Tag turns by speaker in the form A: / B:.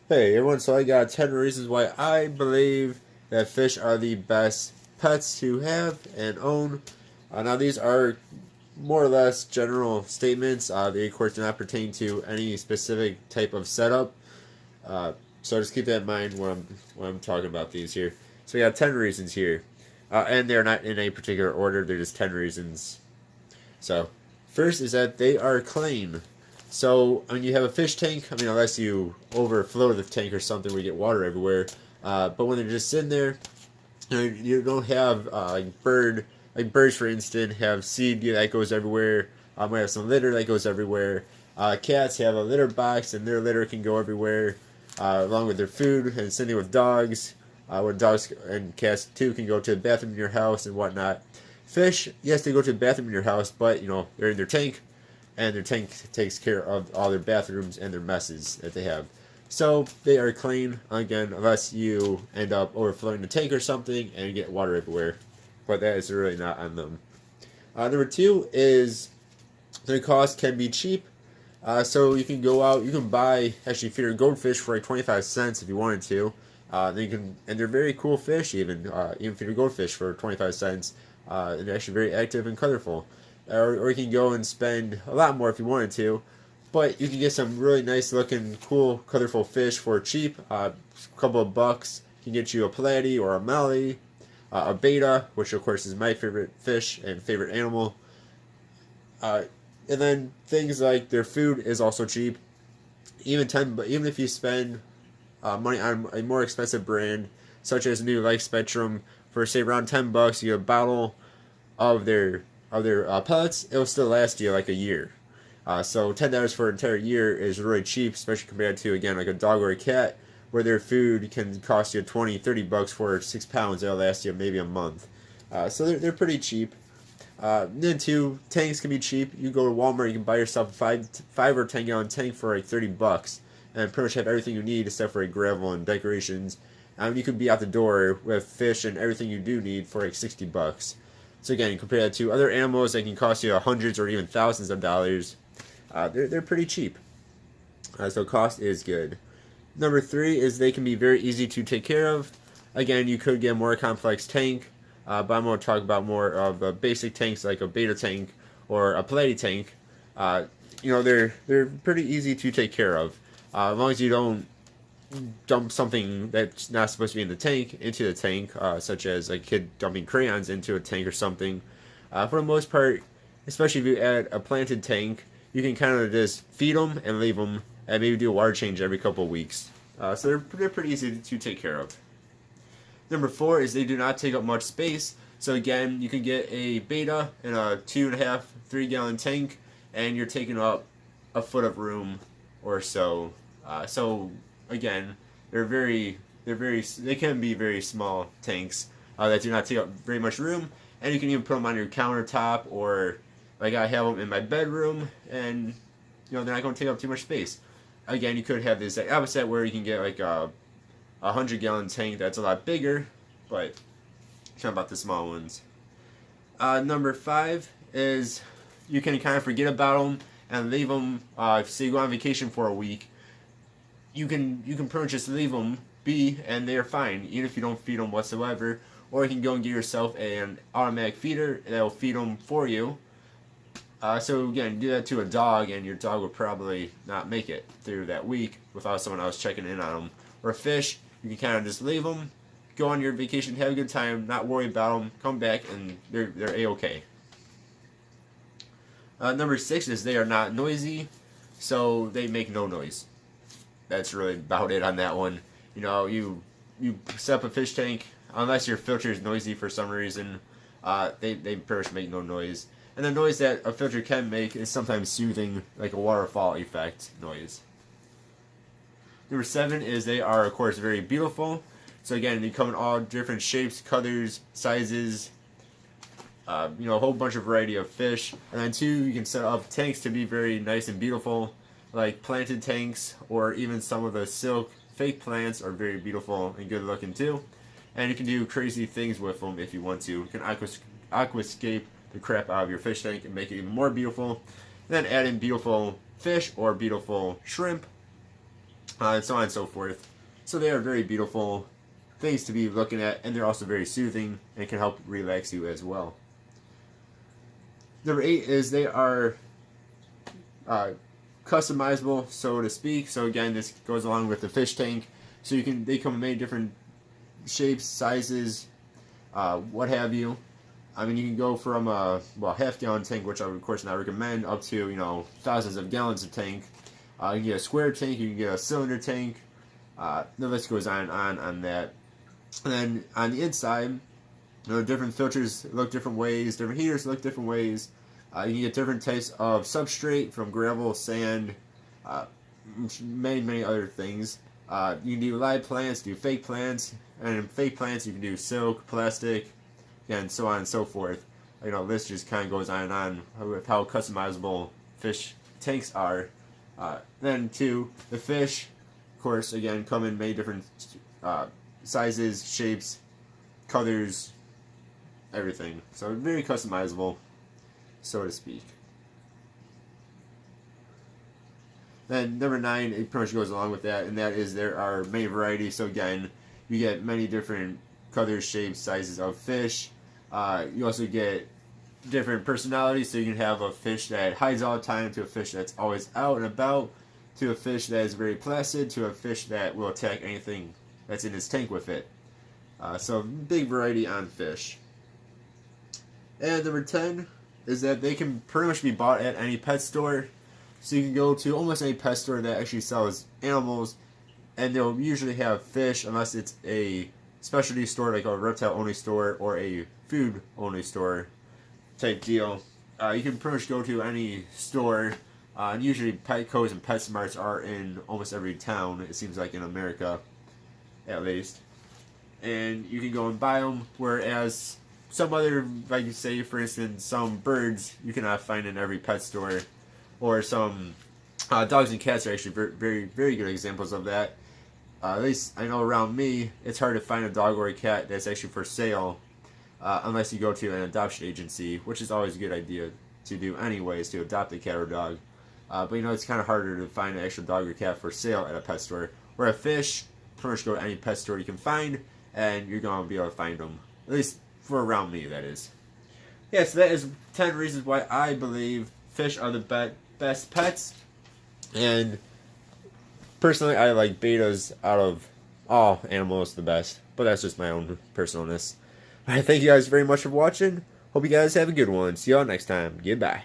A: Hey everyone, so I got 10 reasons why I believe that fish are the best pets to have and own. Now, these are more or less general statements. They, of course, do not pertain to any specific type of setup. Uh, so just keep that in mind when I'm talking about these here. So we got 10 reasons here. And they're not in a particular order, they're just 10 reasons. So, first is that they are clean. So, when you have a fish tank, I mean, unless you overflow the tank or something where you get water everywhere, but when they're just sitting there, you don't have like birds, for instance, have seed that goes everywhere. We have some litter that goes everywhere. Cats have a litter box, and their litter can go everywhere, along with their food. And same thing with dogs, where dogs and cats too can go to the bathroom in your house and whatnot. Fish, yes, they go to the bathroom in your house, but they're in their tank, and their tank takes care of all their bathrooms and their messes that they have. So they are clean again, unless you end up overflowing the tank or something and you get water everywhere. But that is really not on them. Number two is their cost can be cheap. So you can go out, you can buy actually feed your goldfish for like 25 cents if you wanted to. Then you can, and they're very cool fish even feed your goldfish for 25 cents. And they're actually very active and colorful. Or you can go and spend a lot more if you wanted to. But you can get some really nice looking, cool, colorful fish for cheap. A couple of bucks can get you a platy or a melly, a beta, which of course is my favorite fish and favorite animal. Uh, and then things like their food is also cheap. Even if you spend money on a more expensive brand, such as new Life Spectrum, for say around $10, you get a bottle of their pellets. It'll still last you like a year. So $10 for an entire year is really cheap, especially compared to again like a dog or a cat, where their food can cost you 20, $30 for 6 pounds. That'll last you maybe a month. So they're pretty cheap. Then too, tanks can be cheap. You go to Walmart, you can buy yourself a five or 10 gallon tank for like $30, and pretty much have everything you need except for like gravel and decorations. You could be out the door with fish and everything you do need for like $60. So again, compare that to other animals that can cost you hundreds or even thousands of dollars. They're pretty cheap. So cost is good. Number three is they can be very easy to take care of. Again, you could get a more complex tank, but I'm going to talk about more of basic tanks like a beta tank or a platy tank. They're pretty easy to take care of, as long as you don't dump something that's not supposed to be in the tank into the tank, such as a kid dumping crayons into a tank or something. For the most part, especially if you add a planted tank, you can kind of just feed them and leave them, and maybe do a water change every couple of weeks. So they're pretty easy to take care of. Number four is they do not take up much space. So again, you can get a beta in a 2.5, 3 gallon tank, and you're taking up a foot of room or so. So again, they can be very small tanks that do not take up very much room, and you can even put them on your countertop, or like I have them in my bedroom, and they're not going to take up too much space. Again, you could have this opposite where you can get like a 100 gallon tank that's a lot bigger, but it's not about the small ones. Number five is you can kind of forget about them and leave them. Say you go on vacation for a week, you can pretty much just leave them be, and they're fine, even if you don't feed them whatsoever. Or you can go and get yourself an automatic feeder that will feed them for you. So again, do that to a dog, and your dog will probably not make it through that week without someone else checking in on them. Or a fish, you can kind of just leave them, go on your vacation, have a good time, not worry about them, come back, and they're a-okay. Number six is they are not noisy, so they make no noise. That's really about it on that one. You set up a fish tank, unless your filter is noisy for some reason, they pretty much make no noise. And the noise that a filter can make is sometimes soothing, like a waterfall effect noise. Number seven is they are, of course, very beautiful. So again, they come in all different shapes, colors, sizes, a whole bunch of variety of fish. And then two, you can set up tanks to be very nice and beautiful, like planted tanks, or even some of the silk fake plants are very beautiful and good looking too. And you can do crazy things with them if you want to. You can aquascape the crap out of your fish tank and make it even more beautiful. And then add in beautiful fish or beautiful shrimp. and so on and so forth. So they are very beautiful things to be looking at, and they're also very soothing and can help relax you as well. Number 8 is they are customizable, so to speak. So again, this goes along with the fish tank. So they come in many different shapes, sizes, what have you. I mean, you can go from a half-gallon tank, which I would of course not recommend, up to thousands of gallons of tank. You can get a square tank, you can get a cylinder tank. The list goes on that. And then on the inside, different filters look different ways, different heaters look different ways. You can get different types of substrate from gravel, sand, many other things. You can do live plants, do fake plants, and in fake plants you can do silk, plastic, and so on and so forth. This just kind of goes on and on with how customizable fish tanks are. Then too, the fish, of course, again, come in many different sizes, shapes, colors, everything. So very customizable, so to speak. Then number 9, it pretty much goes along with that, and that is there are many varieties. So again, you get many different colors, shapes, sizes of fish. You also get different personalities. So you can have a fish that hides all the time, to a fish that's always out and about, to a fish that is very placid, to a fish that will attack anything that's in his tank with it. So big variety on fish. And number 10 is that they can pretty much be bought at any pet store. So you can go to almost any pet store that actually sells animals, and they'll usually have fish, unless it's a specialty store like a reptile only store or a food only store type deal. You can pretty much go to any store, and usually Petco's and PetSmarts are in almost every town, it seems like, in America at least. And you can go and buy them, whereas some other, like you say, for instance, some birds you cannot find in every pet store. Or some dogs and cats are actually very good examples of that. At least I know around me, it's hard to find a dog or a cat that's actually for sale, unless you go to an adoption agency, which is always a good idea to do anyways, to adopt a cat or dog. But it's kind of harder to find an actual dog or cat for sale at a pet store. Where a fish, pretty much go to any pet store you can find, and you're going to be able to find them. At least for around me, that is. Yeah, so that is 10 reasons why I believe fish are the best pets. And personally, I like betas out of all animals the best, but that's just my own personalness. Alright, thank you guys very much for watching. Hope you guys have a good one. See y'all next time. Goodbye.